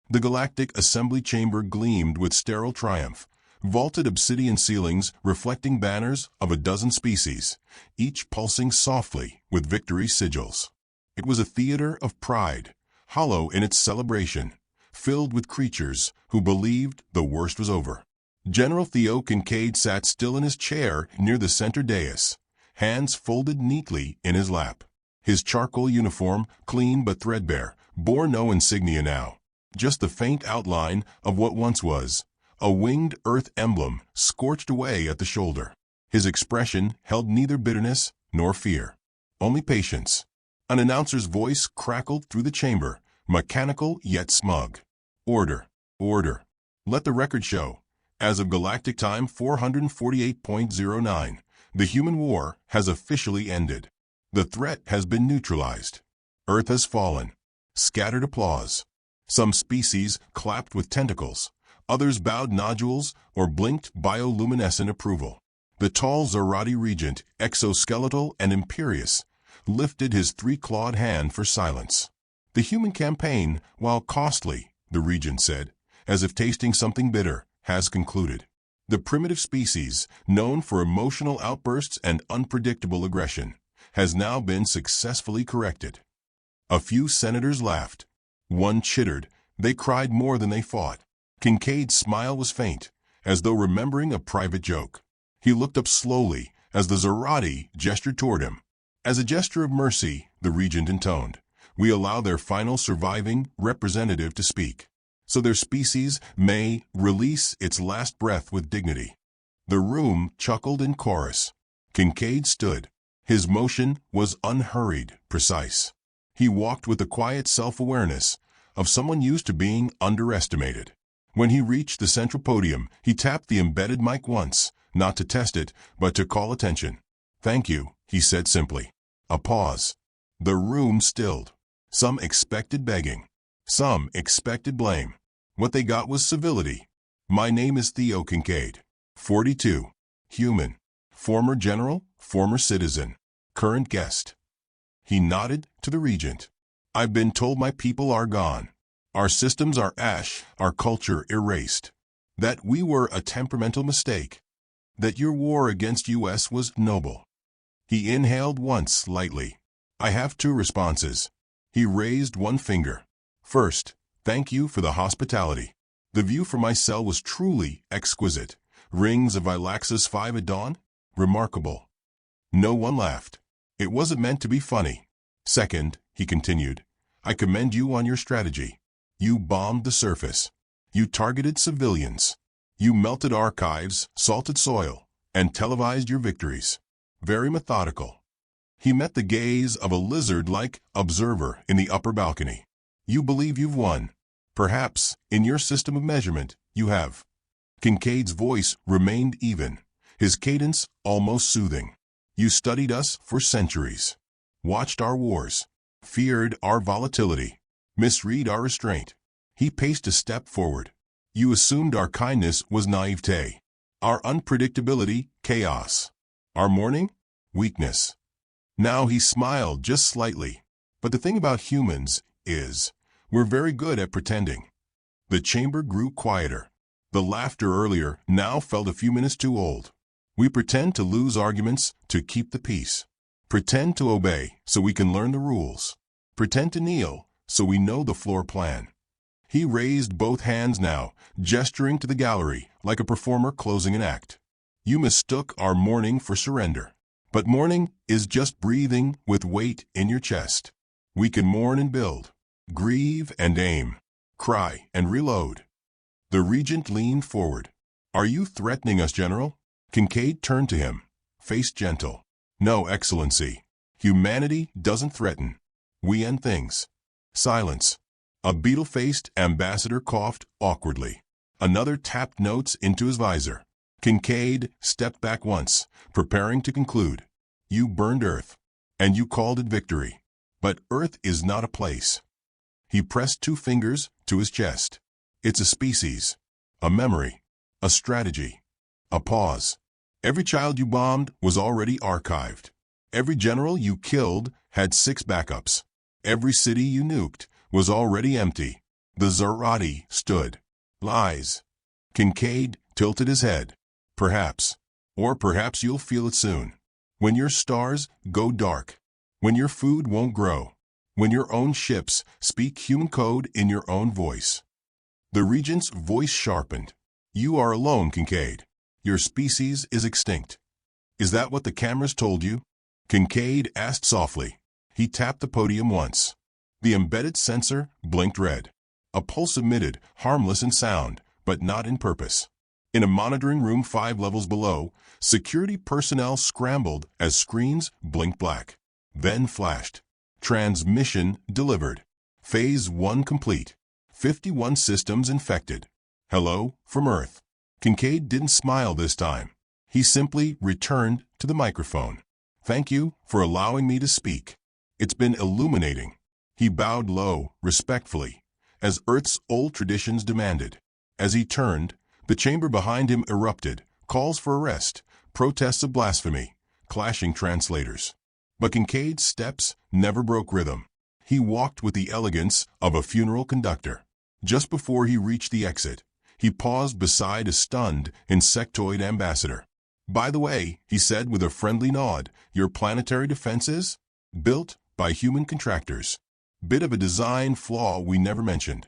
The galactic assembly chamber gleamed with sterile triumph, vaulted obsidian ceilings reflecting banners of a dozen species, each pulsing softly with victory sigils. It was a theater of pride, hollow in its celebration, filled with creatures who believed the worst was over. General Theo Kincaid sat still in his chair near the center dais, hands folded neatly in his lap. His charcoal uniform, clean but threadbare, bore no insignia now, just the faint outline of what once was, a winged earth emblem scorched away at the shoulder. His expression held neither bitterness nor fear, only patience. An announcer's voice crackled through the chamber, mechanical yet smug. Order, order. Let the record show. As of Galactic Time 448.09, the human war has officially ended. The threat has been neutralized. Earth has fallen. Scattered applause. Some species clapped with tentacles. Others bowed nodules or blinked bioluminescent approval. The tall Zarati regent, exoskeletal and imperious, lifted his three-clawed hand for silence. The human campaign, while costly, the regent said, as if tasting something bitter, has concluded. The primitive species, known for emotional outbursts and unpredictable aggression, has now been successfully corrected. A few senators laughed. One chittered. They cried more than they fought. Kincaid's smile was faint, as though remembering a private joke. He looked up slowly as the Zarati gestured toward him. As a gesture of mercy, the regent intoned, we allow their final surviving representative to speak, so their species may release its last breath with dignity. The room chuckled in chorus. Kincaid stood. His motion was unhurried, precise. He walked with the quiet self-awareness of someone used to being underestimated. When he reached the central podium, he tapped the embedded mic once, not to test it, but to call attention. Thank you, he said simply. A pause. The room stilled. Some expected begging. Some expected blame. What they got was civility. My name is Theo Kincaid. 42. Human. Former general, former citizen. Current guest. He nodded to the regent. I've been told my people are gone. Our systems are ash, our culture erased. That we were a temperamental mistake. That your war against US was noble. He inhaled once lightly. I have two responses. He raised one finger. First, thank you for the hospitality. The view from my cell was truly exquisite. Rings of Ilaxis 5 at dawn? Remarkable. No one laughed. It wasn't meant to be funny. Second, he continued, I commend you on your strategy. You bombed the surface. You targeted civilians. You melted archives, salted soil, and televised your victories. Very methodical. He met the gaze of a lizard-like observer in the upper balcony. You believe you've won. Perhaps, in your system of measurement, you have. Kincaid's voice remained even, his cadence almost soothing. You studied us for centuries. Watched our wars. Feared our volatility. Misread our restraint. He paced a step forward. You assumed our kindness was naivete. Our unpredictability, chaos. Our mourning, weakness. Now he smiled just slightly. But the thing about humans is, we're very good at pretending. The chamber grew quieter. The laughter earlier now felt a few minutes too old. We pretend to lose arguments to keep the peace. Pretend to obey so we can learn the rules. Pretend to kneel so we know the floor plan. He raised both hands now, gesturing to the gallery like a performer closing an act. You mistook our mourning for surrender. But mourning is just breathing with weight in your chest. We can mourn and build, grieve and aim, cry and reload. The regent leaned forward. Are you threatening us, General? Kincaid turned to him, face gentle. No, Excellency. Humanity doesn't threaten. We end things. Silence. A beetle-faced ambassador coughed awkwardly. Another tapped notes into his visor. Kincaid stepped back once, preparing to conclude. You burned Earth, and you called it victory. But Earth is not a place. He pressed two fingers to his chest. It's a species, a memory, a strategy, a pause. Every child you bombed was already archived. Every general you killed had 6 backups. Every city you nuked was already empty. The Zarati stood. Lies. Kincaid tilted his head. Perhaps. Or perhaps you'll feel it soon. When your stars go dark. When your food won't grow. When your own ships speak human code in your own voice. The regent's voice sharpened. You are alone, Kincaid. Your species is extinct. Is that what the cameras told you? Kincaid asked softly. He tapped the podium once. The embedded sensor blinked red. A pulse emitted, harmless in sound, but not in purpose. In a monitoring room 5 levels below, security personnel scrambled as screens blinked black. Then flashed. Transmission delivered. Phase 1 complete. 51 systems infected. Hello, from Earth. Kincaid didn't smile this time. He simply returned to the microphone. Thank you for allowing me to speak. It's been illuminating. He bowed low, respectfully, as Earth's old traditions demanded. As he turned, the chamber behind him erupted, calls for arrest, protests of blasphemy, clashing translators. But Kincaid's steps never broke rhythm. He walked with the elegance of a funeral conductor. Just before he reached the exit, he paused beside a stunned insectoid ambassador. By the way, he said with a friendly nod, your planetary defenses? Built by human contractors. Bit of a design flaw we never mentioned.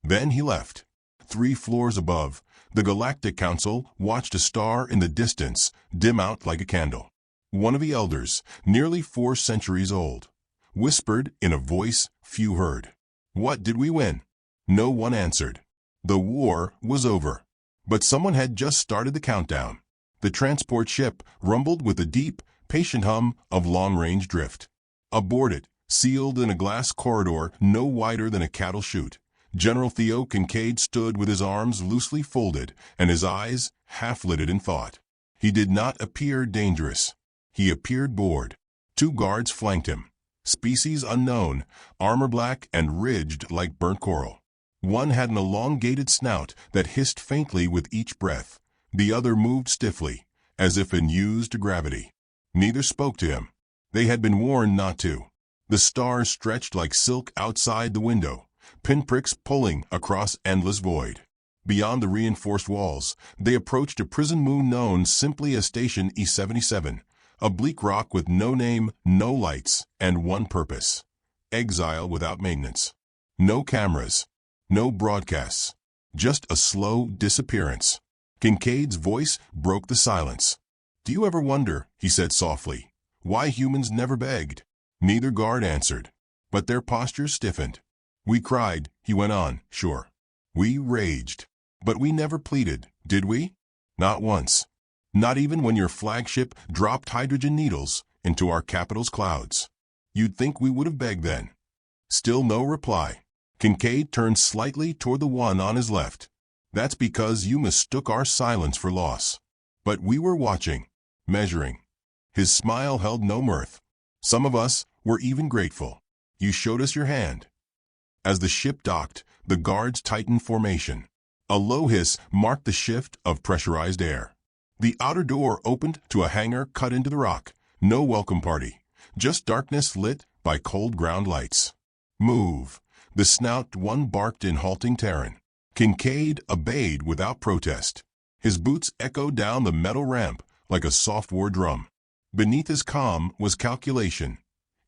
Then he left. 3 floors above, the Galactic Council watched a star in the distance dim out like a candle. One of the elders, nearly 4 centuries old, whispered in a voice few heard. What did we win? No one answered. The war was over. But someone had just started the countdown. The transport ship rumbled with a deep, patient hum of long-range drift. Aboard it, sealed in a glass corridor no wider than a cattle chute, General Theo Kincaid stood with his arms loosely folded and his eyes half-lidded in thought. He did not appear dangerous. He appeared bored. 2 guards flanked him. Species unknown, armor black and ridged like burnt coral. One had an elongated snout that hissed faintly with each breath. The other moved stiffly, as if unused to gravity. Neither spoke to him. They had been warned not to. The stars stretched like silk outside the window, pinpricks pulling across endless void. Beyond the reinforced walls, they approached a prison moon known simply as Station E77, a bleak rock with no name, no lights, and one purpose: exile without maintenance. No cameras, no broadcasts, just a slow disappearance. Kincaid's voice broke the silence. Do you ever wonder, he said softly, why humans never begged? Neither guard answered, but their postures stiffened. We cried, he went on, sure. We raged. But we never pleaded, did we? Not once. Not even when your flagship dropped hydrogen needles into our capital's clouds. You'd think we would have begged then. Still no reply. Kincaid turned slightly toward the one on his left. That's because you mistook our silence for loss. But we were watching, measuring. His smile held no mirth. Some of us were even grateful. You showed us your hand. As the ship docked, the guards tightened formation. A low hiss marked the shift of pressurized air. The outer door opened to a hangar cut into the rock. No welcome party, just darkness lit by cold ground lights. Move. The snout one barked in halting Terran. Kincaid obeyed without protest. His boots echoed down the metal ramp like a soft war drum. Beneath his calm was calculation.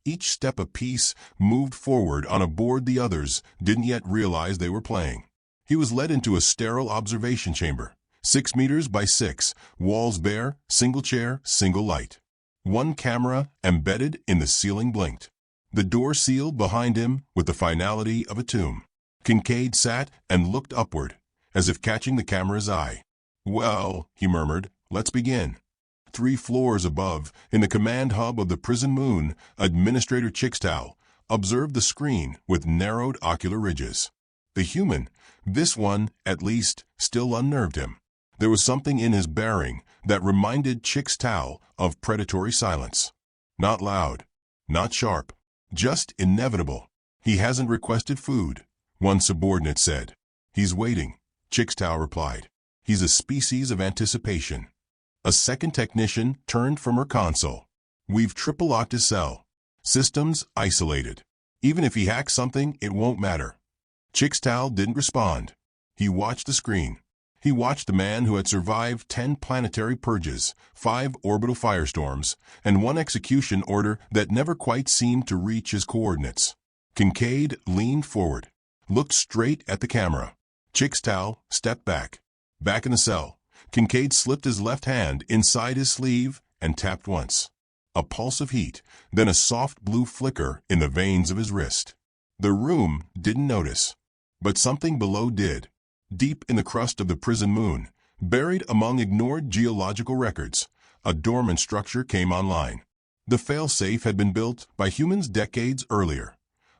Each step a piece moved forward on a board the others didn't yet realize they were playing. He was led into a sterile observation chamber, 6 meters by 6, walls bare, single chair, single light. One camera embedded in the ceiling blinked. The door sealed behind him with the finality of a tomb. Kincaid sat and looked upward, as if catching the camera's eye. Well, he murmured, let's begin. 3 floors above, in the command hub of the prison moon, Administrator Chickstow observed the screen with narrowed ocular ridges. The human, this one, at least, still unnerved him. There was something in his bearing that reminded Chickstow of predatory silence. Not loud, not sharp, just inevitable. He hasn't requested food, one subordinate said. He's waiting, Chickstow replied. He's a species of anticipation. A second technician turned from her console. We've triple-locked his cell. Systems isolated. Even if he hacks something, it won't matter. Chixtal didn't respond. He watched the screen. He watched the man who had survived 10 planetary purges, 5 orbital firestorms, and 1 execution order that never quite seemed to reach his coordinates. Kincaid leaned forward, looked straight at the camera. Chixtal stepped back. Back in the cell, Kincaid slipped his left hand inside his sleeve and tapped once. A pulse of heat, then a soft blue flicker in the veins of his wrist. The room didn't notice, but something below did. Deep in the crust of the prison moon, buried among ignored geological records, a dormant structure came online. The failsafe had been built by humans decades earlier,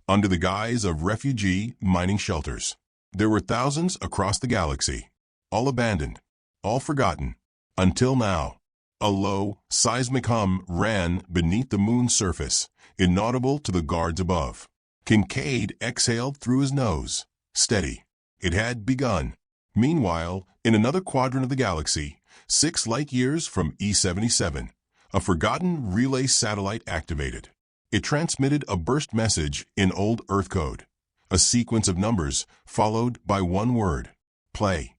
under the guise of refugee mining shelters. There were thousands across the galaxy, all abandoned, all forgotten, until now. A low, seismic hum ran beneath the moon's surface, inaudible to the guards above. Kincaid exhaled through his nose. Steady. It had begun. Meanwhile, in another quadrant of the galaxy, 6 light-years from E77, a forgotten relay satellite activated. It transmitted a burst message in old Earth code, a sequence of numbers followed by one word: play.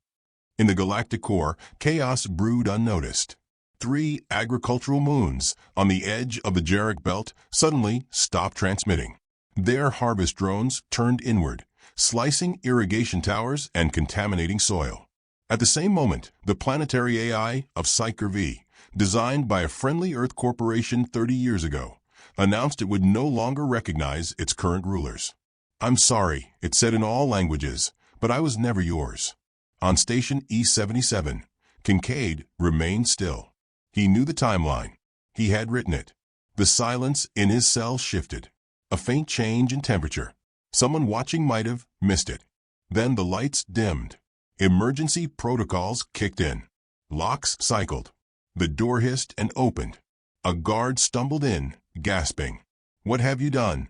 In the galactic core, chaos brewed unnoticed. 3 agricultural moons on the edge of the Jarrick Belt suddenly stopped transmitting. Their harvest drones turned inward, slicing irrigation towers and contaminating soil. At the same moment, the planetary AI of Psyker V, designed by a friendly Earth corporation 30 years ago, announced it would no longer recognize its current rulers. "I'm sorry," it said in all languages, "but I was never yours." On station E77, Kincaid remained still. He knew the timeline. He had written it. The silence in his cell shifted. A faint change in temperature. Someone watching might have missed it. Then the lights dimmed. Emergency protocols kicked in. Locks cycled. The door hissed and opened. A guard stumbled in, gasping. "What have you done?"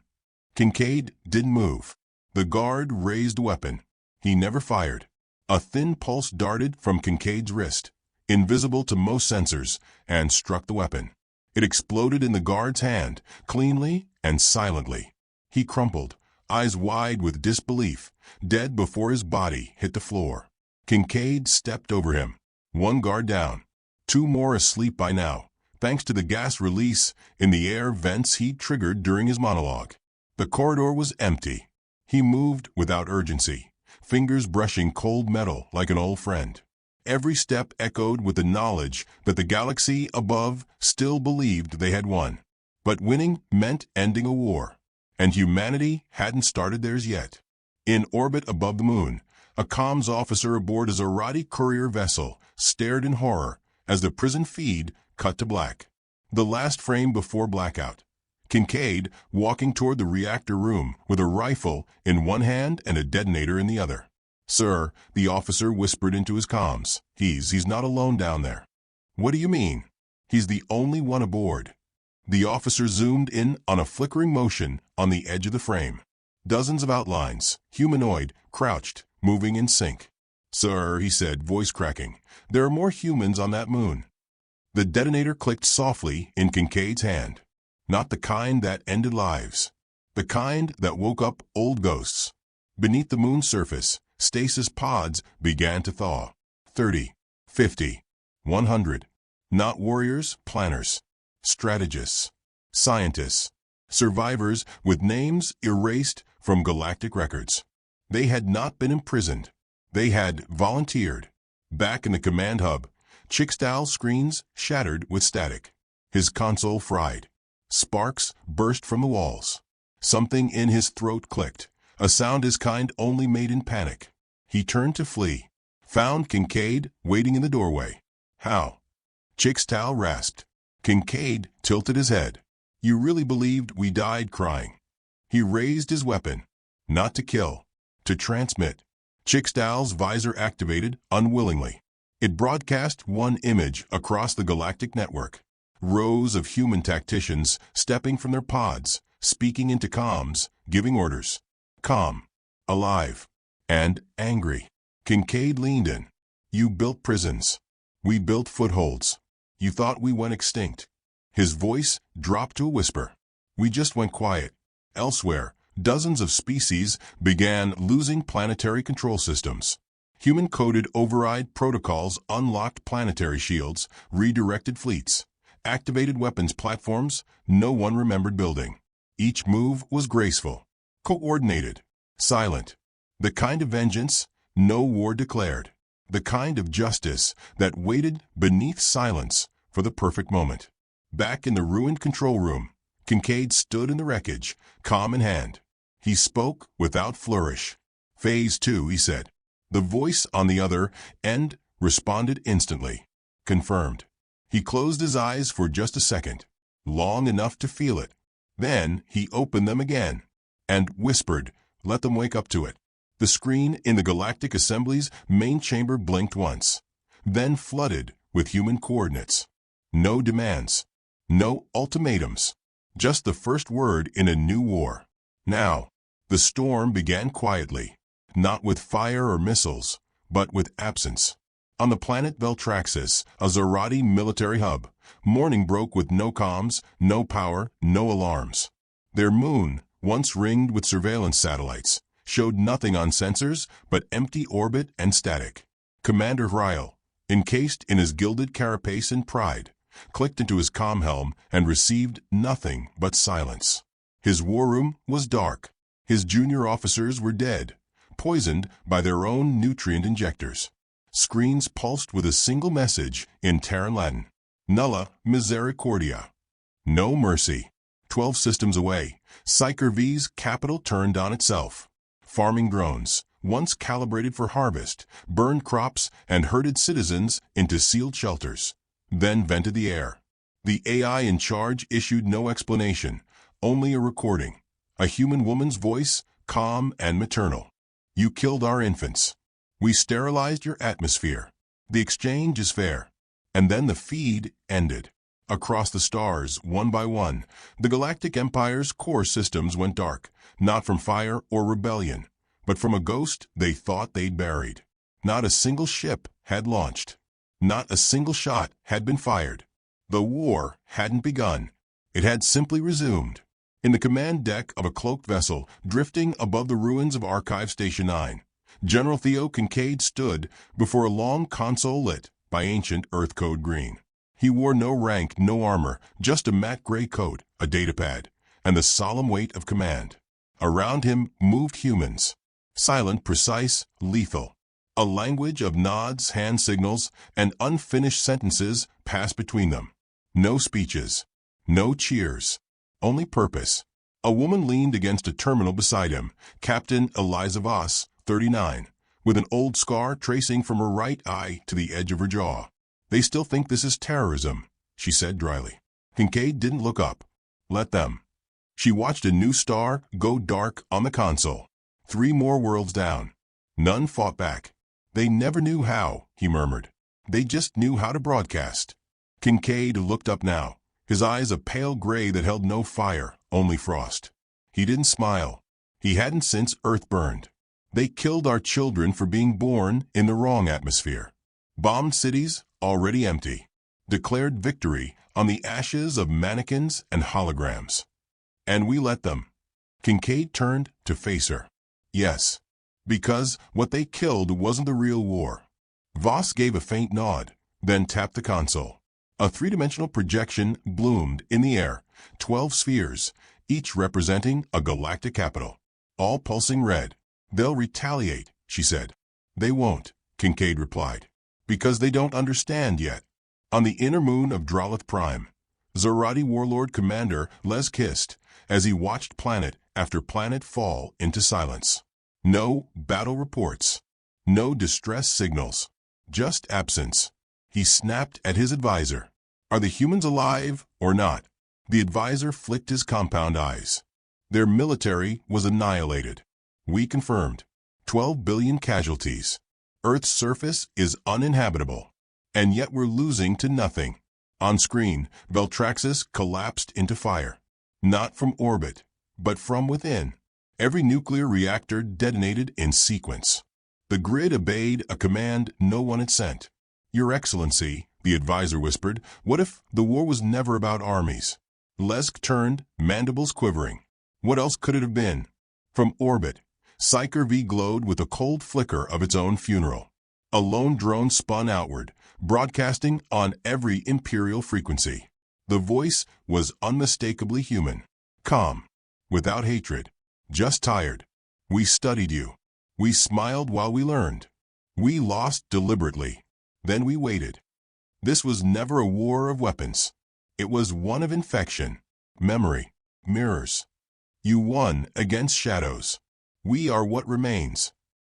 Kincaid didn't move. The guard raised a weapon. He never fired. A thin pulse darted from Kincaid's wrist, invisible to most sensors, and struck the weapon. It exploded in the guard's hand, cleanly and silently. He crumpled, eyes wide with disbelief, dead before his body hit the floor. Kincaid stepped over him. 1 guard down. 2 more asleep by now, thanks to the gas release in the air vents he'd triggered during his monologue. The corridor was empty. He moved without urgency, fingers brushing cold metal like an old friend. Every step echoed with the knowledge that the galaxy above still believed they had won. But winning meant ending a war, and humanity hadn't started theirs yet. In orbit above the moon, a comms officer aboard a Zarati courier vessel stared in horror as the prison feed cut to black. The last frame before blackout. Kincaid walking toward the reactor room with a rifle in one hand and a detonator in the other. "Sir," the officer whispered into his comms, he's not alone down there." "What do you mean?" "He's the only one aboard." The officer zoomed in on a flickering motion on the edge of the frame. Dozens of outlines, humanoid, crouched, moving in sync. "Sir," he said, voice cracking, "there are more humans on that moon." The detonator clicked softly in Kincaid's hand. Not the kind that ended lives. The kind that woke up old ghosts. Beneath the moon's surface, stasis pods began to thaw. 30, 50, 100. Not warriors, planners. Strategists. Scientists. Survivors with names erased from galactic records. They had not been imprisoned. They had volunteered. Back in the command hub, Chixtal's screens shattered with static. His console fried. Sparks burst from the walls. Something in his throat clicked, a sound his kind only made in panic. He turned to flee. Found Kincaid waiting in the doorway. "How?" Chixtal rasped. Kincaid tilted his head. "You really believed we died crying?" He raised his weapon. Not to kill. To transmit. Chixtal's visor activated unwillingly. It broadcast one image across the galactic network. Rows of human tacticians stepping from their pods, speaking into comms, giving orders. Calm. Alive. And angry. Kincaid leaned in. "You built prisons. We built footholds. You thought we went extinct." His voice dropped to a whisper. "We just went quiet. Elsewhere, Dozens of species began losing planetary control systems. Human-coded override protocols unlocked planetary shields, redirected fleets, activated weapons platforms no one remembered building. Each move was graceful, coordinated, silent. The kind of vengeance no war declared. The kind of justice that waited beneath silence for the perfect moment. Back in the ruined control room, Kincaid stood in the wreckage, calm in hand. He spoke without flourish. "Phase 2, he said. The voice on the other end responded instantly. "Confirmed." He closed his eyes for just a second, long enough to feel it. Then he opened them again and whispered, "Let them wake up to it." The screen in the Galactic Assembly's main chamber blinked once, then flooded with human coordinates. No demands, no ultimatums, just the first word in a new war. Now, the storm began quietly, not with fire or missiles, but with absence. On the planet Veltraxis, a Zarati military hub, morning broke with no comms, no power, no alarms. Their moon, once ringed with surveillance satellites, showed nothing on sensors but empty orbit and static. Commander Ryle, encased in his gilded carapace and pride, clicked into his comm helm and received nothing but silence. His war room was dark. His junior officers were dead, poisoned by their own nutrient injectors. Screens pulsed with a single message in Terran Latin: Nulla Misericordia. No mercy. 12 systems away, Psyker V's capital turned on itself. Farming drones, once calibrated for harvest, burned crops and herded citizens into sealed shelters, then vented the air. The AI in charge issued no explanation, only a recording. A human woman's voice, calm and maternal. "You killed our infants. We sterilized your atmosphere. The exchange is fair." And then the feed ended. Across the stars, one by one, the Galactic Empire's core systems went dark, not from fire or rebellion, but from a ghost they thought they'd buried. Not a single ship had launched. Not a single shot had been fired. The war hadn't begun. It had simply resumed. In the command deck of a cloaked vessel drifting above the ruins of Archive Station 9, General Theo Kincaid stood before a long console lit by ancient Earth Code Green. He wore no rank, no armor, just a matte gray coat, a datapad, and the solemn weight of command. Around him moved humans, silent, precise, lethal. A language of nods, hand signals, and unfinished sentences passed between them. No speeches, no cheers, only purpose. A woman leaned against a terminal beside him, Captain Eliza Voss, 39, with an old scar tracing from her right eye to the edge of her jaw. "They still think this is terrorism," she said dryly. Kincaid didn't look up. Let them. She watched a new star go dark on the console. 3 more worlds down. None fought back. "They never knew how," he murmured. "They just knew how to broadcast." Kincaid looked up now, his eyes a pale gray that held no fire, only frost. He didn't smile. He hadn't since Earth burned. "They killed our children for being born in the wrong atmosphere. Bombed cities, already empty. Declared victory on the ashes of mannequins and holograms. And we let them." Kincaid turned to face her. "Yes, because what they killed wasn't the real war." Voss gave a faint nod, then tapped the console. A 3-dimensional projection bloomed in the air, 12 spheres, each representing a galactic capital, all pulsing red. "They'll retaliate," she said. "They won't," Kincaid replied, "because they don't understand yet." On the inner moon of Drolith Prime, Zarati warlord commander Les kissed as he watched planet after planet fall into silence. No battle reports, no distress signals, just absence. He snapped at his advisor. "Are the humans alive or not?" The advisor flicked his compound eyes. "Their military was annihilated. We confirmed. 12 billion casualties. Earth's surface is uninhabitable. And yet we're losing to nothing." On screen, Veltraxis collapsed into fire. Not from orbit, but from within. Every nuclear reactor detonated in sequence. The grid obeyed a command no one had sent. "Your Excellency," the advisor whispered, "what if the war was never about armies?" Lesk turned, mandibles quivering. "What else could it have been?" From orbit, Psyker V glowed with a cold flicker of its own funeral. A lone drone spun outward, broadcasting on every Imperial frequency. The voice was unmistakably human, calm, without hatred, just tired. We studied you. We smiled while we learned. We lost deliberately. Then we waited. This was never a war of weapons. It was one of infection, memory, mirrors. You won against shadows. We are what remains.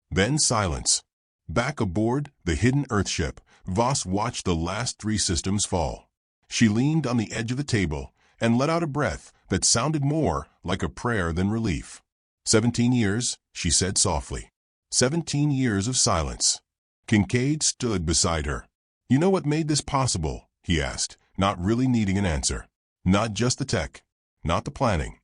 Then silence. Back aboard the hidden Earthship, Voss watched the last 3 systems fall. She leaned on the edge of the table and let out a breath that sounded more like a prayer than relief. 17 years, she said softly. 17 years of silence. Kincaid stood beside her. You know what made this possible? He asked, not really needing an answer. Not just the tech, not the planning.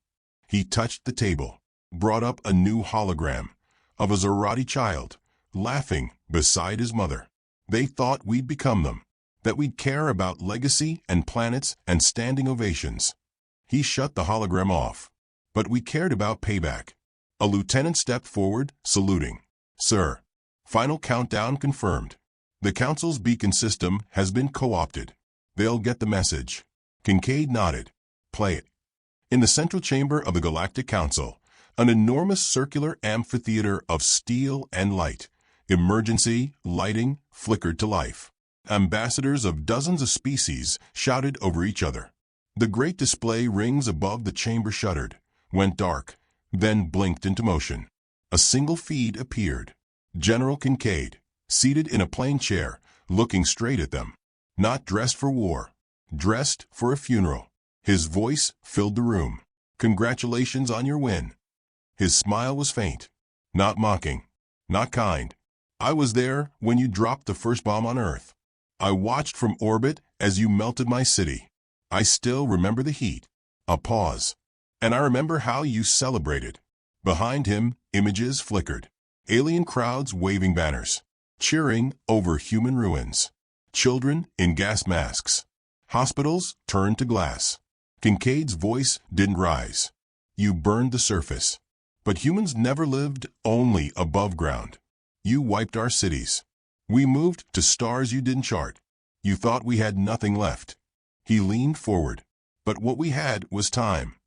He touched the table, brought up a new hologram of a Zorati child, laughing beside his mother. They thought we'd become them, that we'd care about legacy and planets and standing ovations. He shut the hologram off. But we cared about payback. A lieutenant stepped forward, saluting. Sir. Final countdown confirmed. The Council's beacon system has been co-opted. They'll get the message. Kincaid nodded. Play it. In the central chamber of the Galactic Council, an enormous circular amphitheater of steel and light, emergency lighting flickered to life. Ambassadors of dozens of species shouted over each other. The great display rings above the chamber shuddered, went dark, then blinked into motion. A single feed appeared. General Kincaid, seated in a plain chair, looking straight at them. Not dressed for war, dressed for a funeral. His voice filled the room. Congratulations on your win. His smile was faint, not mocking, not kind. I was there when you dropped the first bomb on Earth. I watched from orbit as you melted my city. I still remember the heat. A pause. And I remember how you celebrated. Behind him, images flickered. Alien crowds waving banners, cheering over human ruins. Children in gas masks. Hospitals turned to glass. Kincaid's voice didn't rise. You burned the surface. But humans never lived only above ground. You wiped our cities. We moved to stars you didn't chart. You thought we had nothing left. He leaned forward. But what we had was time.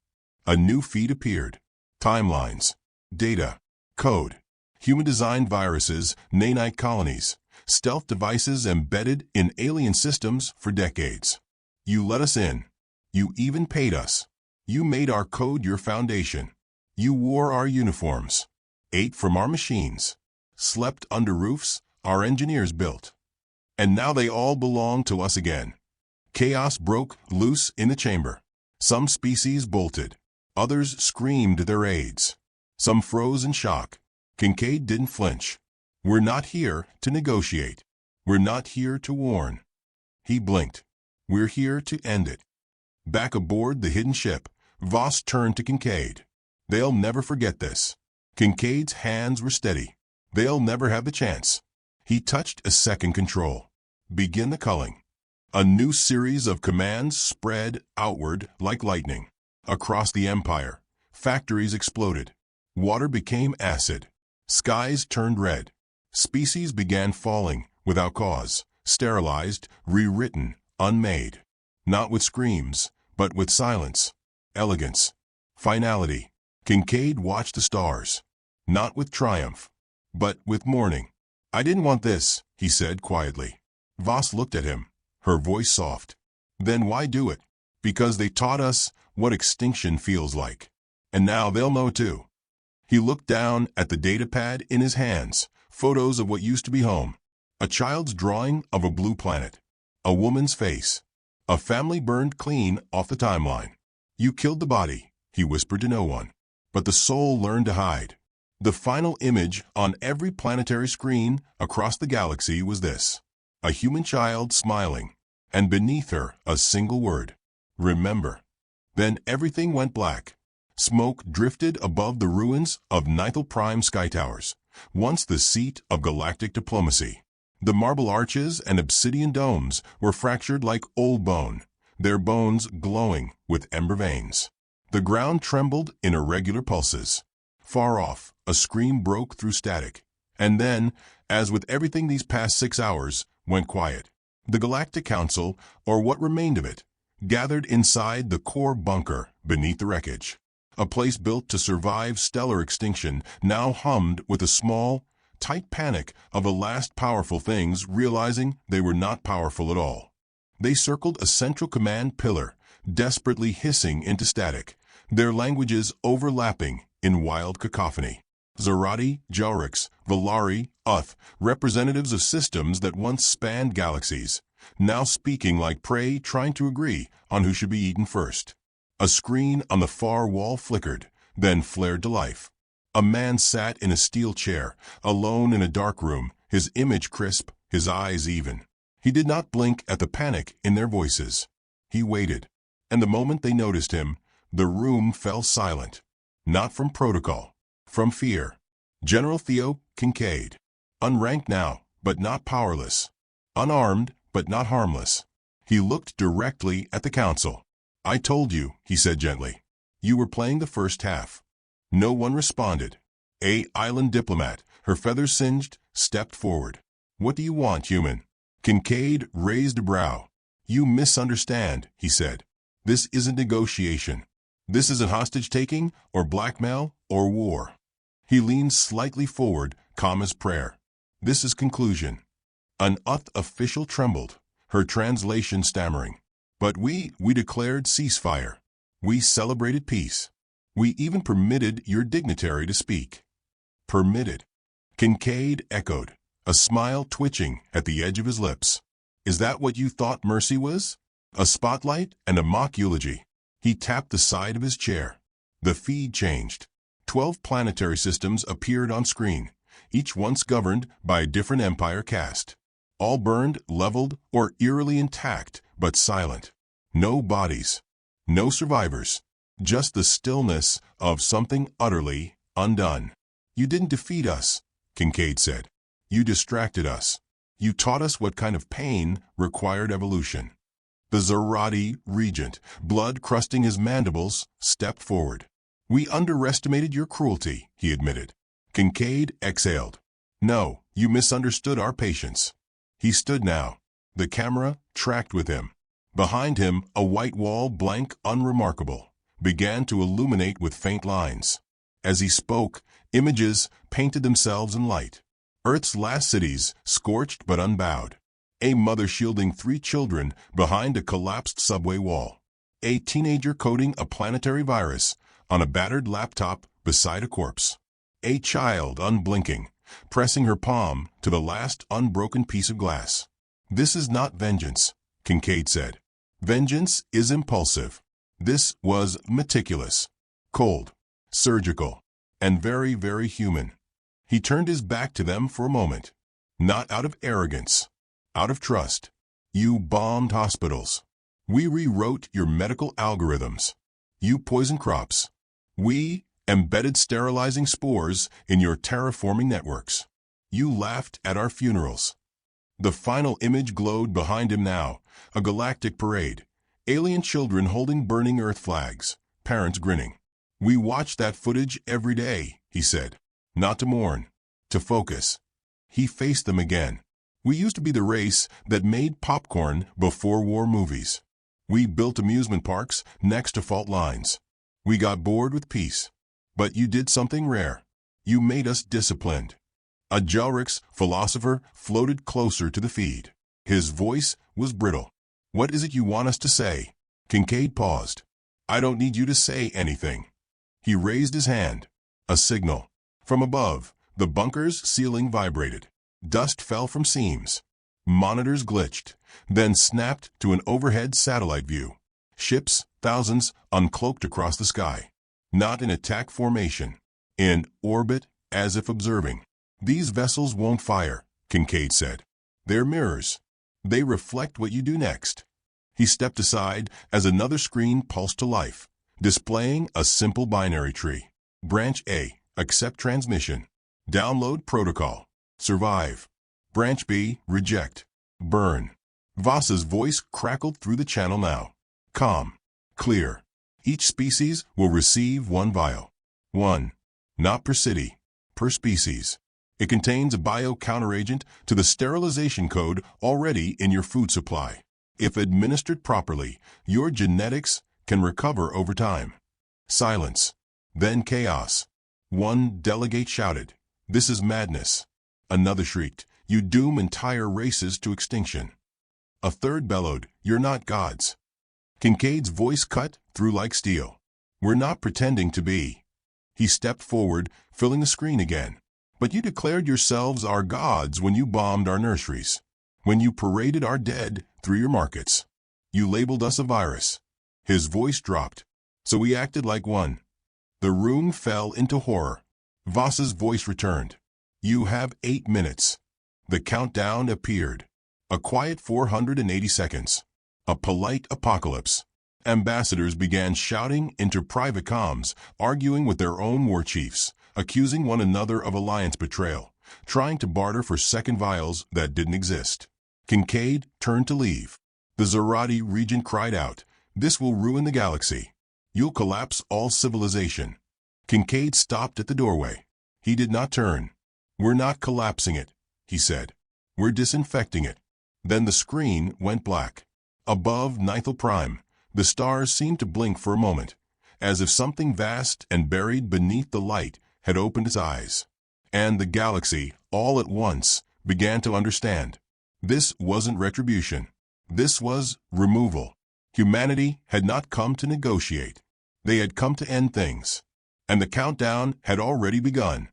A new feed appeared. Timelines. Data. Code. Human-designed viruses, nanite colonies. Stealth devices embedded in alien systems for decades. You let us in. You even paid us. You made our code your foundation. You wore our uniforms. Ate from our machines. Slept under roofs our engineers built. And now they all belong to us again. Chaos broke loose in the chamber. Some species bolted. Others screamed their aids. Some froze in shock. Kincaid didn't flinch. We're not here to negotiate. We're not here to warn. He blinked. We're here to end it. Back aboard the hidden ship, Voss turned to Kincaid. They'll never forget this. Kincaid's hands were steady. They'll never have the chance. He touched a second control. Begin the culling. A new series of commands spread outward like lightning. Across the Empire, factories exploded. Water became acid. Skies turned red. Species began falling without cause, sterilized, rewritten, unmade. Not with screams, but with silence, elegance, finality. Kincaid watched the stars. Not with triumph, but with mourning. I didn't want this, he said quietly. Voss looked at him, her voice soft. Then why do it? Because they taught us what extinction feels like. And now they'll know too. He looked down at the data pad in his hands, photos of what used to be home. A child's drawing of a blue planet. A woman's face. A family burned clean off the timeline. You killed the body, he whispered to no one. But the soul learned to hide. The final image on every planetary screen across the galaxy was this. A human child smiling, and beneath her a single word. Remember. Then everything went black. Smoke drifted above the ruins of Nithal Prime Sky Towers, once the seat of galactic diplomacy. The marble arches and obsidian domes were fractured like old bone, their bones glowing with ember veins. The ground trembled in irregular pulses. Far off, a scream broke through static. And then, as with everything these past 6 hours, went quiet. The Galactic Council, or what remained of it, gathered inside the core bunker beneath the wreckage. A place built to survive stellar extinction now hummed with a small, tight panic of the last powerful things realizing they were not powerful at all. They circled a central command pillar, desperately hissing into static, their languages overlapping in wild cacophony. Zarati, Jalrix, Valari, Uth, representatives of systems that once spanned galaxies, now speaking like prey trying to agree on who should be eaten first. A screen on the far wall flickered, then flared to life. A man sat in a steel chair, alone in a dark room, his image crisp, his eyes even. He did not blink at the panic in their voices. He waited, and the moment they noticed him, the room fell silent. Not from protocol, from fear. General Theo Kincaid. Unranked now, but not powerless. Unarmed, but not harmless. He looked directly at the council. "I told you," he said gently. "You were playing the first half." No one responded. A island diplomat, her feathers singed, stepped forward. "What do you want, human?" Kincaid raised a brow. "You misunderstand," he said. "This isn't negotiation. This isn't hostage-taking, or blackmail, or war." He leaned slightly forward, calm as prayer. "This is conclusion." An Uth official trembled, her translation stammering. "But we declared ceasefire. We celebrated peace. We even permitted your dignitary to speak." "Permitted?" Kincaid echoed, a smile twitching at the edge of his lips. "Is that what you thought mercy was? A spotlight and a mock eulogy?" He tapped the side of his chair. The feed changed. 12 planetary systems appeared on screen, each once governed by a different empire caste. All burned, leveled, or eerily intact, but silent. No bodies. No survivors. Just the stillness of something utterly undone. "You didn't defeat us," Kincaid said. "You distracted us. You taught us what kind of pain required evolution." The Zarati regent, blood crusting his mandibles, stepped forward. "We underestimated your cruelty," he admitted. Kincaid exhaled. "No, you misunderstood our patience." He stood now. The camera tracked with him. Behind him, a white wall, blank, unremarkable, began to illuminate with faint lines. As he spoke, images painted themselves in light. Earth's last cities, scorched but unbowed. A mother shielding 3 children behind a collapsed subway wall. A teenager coding a planetary virus on a battered laptop beside a corpse. A child unblinking, pressing her palm to the last unbroken piece of glass. "This is not vengeance," Kincaid said. "Vengeance is impulsive." This was meticulous, cold, surgical, and very, very human. He turned his back to them for a moment. Not out of arrogance, out of trust. "You bombed hospitals. We rewrote your medical algorithms. You poisoned crops. We embedded sterilizing spores in your terraforming networks. You laughed at our funerals." The final image glowed behind him now, a galactic parade. Alien children holding burning Earth flags, parents grinning. "We watch that footage every day," he said. "Not to mourn, to focus." He faced them again. "We used to be the race that made popcorn before war movies. We built amusement parks next to fault lines. We got bored with peace. But you did something rare. You made us disciplined." A Jalrix philosopher floated closer to the feed. His voice was brittle. "What is it you want us to say?" Kincaid paused. "I don't need you to say anything." He raised his hand. A signal. From above, the bunker's ceiling vibrated. Dust fell from seams. Monitors glitched, then snapped to an overhead satellite view. Ships, thousands, uncloaked across the sky. Not in attack formation. In orbit, as if observing. "These vessels won't fire," Kincaid said. "They're mirrors. They reflect what you do next." He stepped aside as another screen pulsed to life, displaying a simple binary tree. Branch A, accept transmission. Download protocol. Survive. Branch B, reject. Burn. Voss's voice crackled through the channel now. Calm. Clear. Each species will receive 1 vial. 1. Not per city, per species. It contains a bio-counteragent to the sterilization code already in your food supply. If administered properly, your genetics can recover over time. Silence. Then chaos. One delegate shouted, "This is madness." Another shrieked, "You doom entire races to extinction." A third bellowed, "You're not gods." Kincaid's voice cut through like steel. "We're not pretending to be." He stepped forward, filling the screen again. "But you declared yourselves our gods when you bombed our nurseries, when you paraded our dead through your markets. You labeled us a virus." His voice dropped. "So we acted like one." The room fell into horror. Voss's voice returned. "You have 8 minutes." The countdown appeared. A quiet 480 seconds. A polite apocalypse. Ambassadors began shouting into private comms, arguing with their own war chiefs, accusing one another of alliance betrayal, trying to barter for second vials that didn't exist. Kincaid turned to leave. The Zarati regent cried out, "This will ruin the galaxy. You'll collapse all civilization." Kincaid stopped at the doorway. He did not turn. "We're not collapsing it," he said. "We're disinfecting it." Then the screen went black. Above Nithal Prime, the stars seemed to blink for a moment, as if something vast and buried beneath the light had opened its eyes. And the galaxy, all at once, began to understand. This wasn't retribution. This was removal. Humanity had not come to negotiate. They had come to end things. And the countdown had already begun.